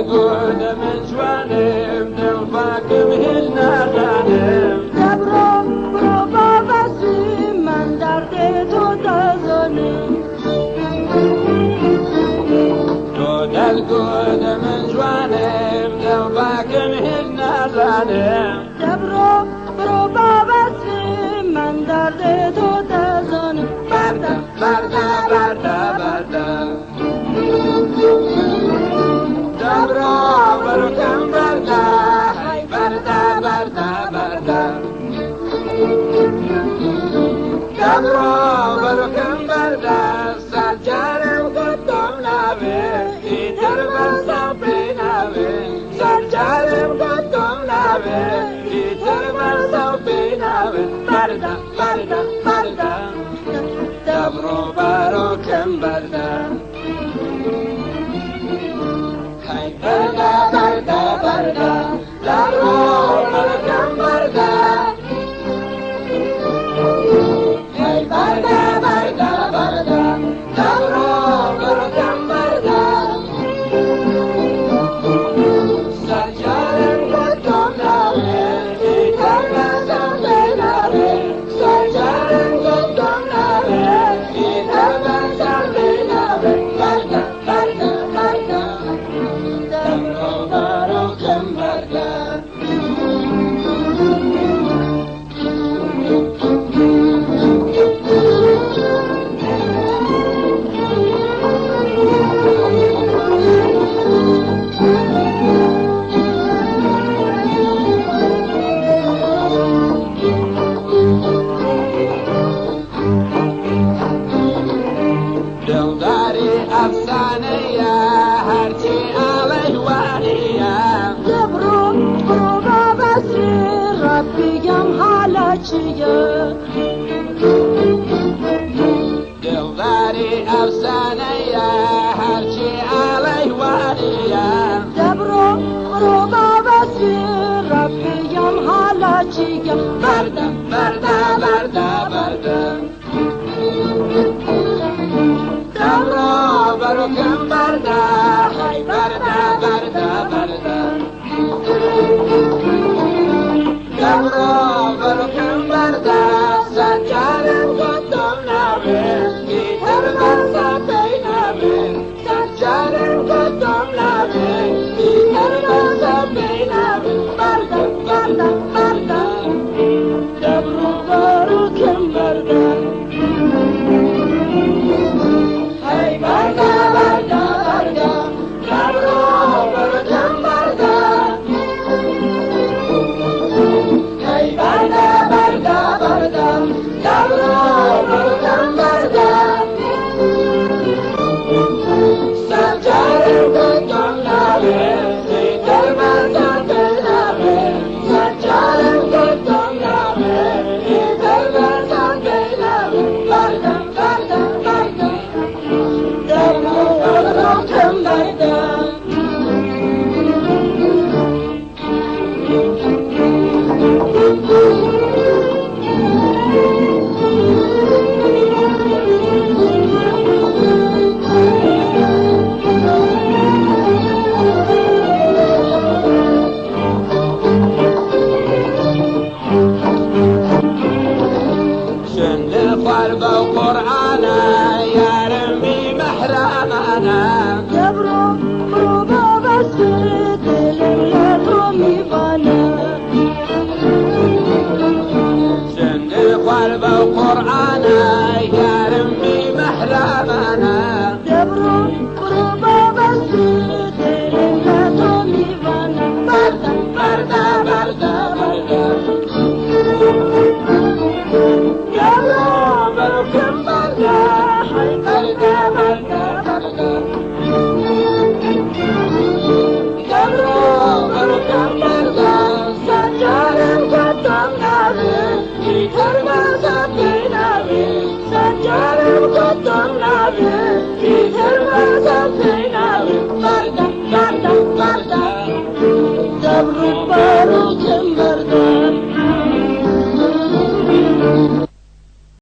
القود من جوانم دلفاكم هلنا غانم دبرو برو بابا سیم من درد تو دزانم تو القود من جوانم دلفاكم هلنا غانم دبرو برو بابا سیم من درد تو دزانم بردا بردا بردا بردا دبرو برو کم بردا های بردا بردا بردا دبرو برو کم بردا سرجارم گفتم نوه ایتر برسا بینوه سرجارم گفتم نوه ایتر برسا بینوه بردا بردا بردا دبرو برو کم بردا های بردا بردا بردا دبرو برو کم بردا های بردا بردا بردا دبرو برو کم بردا سرجارم گفتم نوه ایتر برسا بینوه سرجارم گفتم نوه ایتر برسا بینوه بردا بردا بردا دبرو برو کم بردا دلداری افسانه‌یه هرچی علیه وانیه دبرو برو بابا سیم ربیم حالا چیه دلداری افسانه‌یه هرچی علیه وانیه دبرو برو بابا سیم ربیم حالا چیه بردا بردا بردا بردا دبرو برو کم بردا های بردا بردا بردا دبرو برو کم بردا سرجارم گفتم نوه ایتر برسا بینوه سرجارم گفتم نوه ایتر برسا بینوه بردا بردا بردا دبرو برو کم بردا های بردا بردا بردا دبرو برو کم بردا های بردا بردا بردا دبرو برو کم بردا سرجارم گفتم نوه ایتر برسا بینوه سرجارم گفتم نوه ایتر برسا بینوه بردا بردا بردا دبرو برو کم بردا شن الخرب وقرآنا يارمي محرمانا دبرو برو بابا سیم دلم لتو میوانه شن الخرب وقرآنا يارمي محرمانا دبرو برو بابا سیم دلم لتو میوانه بردا بردا بردا بردا دبرو برو کم بردا های بردا بردا بردا دبرو برو کم بردا سرجارم گفتم نوه ایتر برسا بینوه سرجارم گفتم نوه ایتر برسا بینوه بردا بردا بردا دبرو برو کم بردا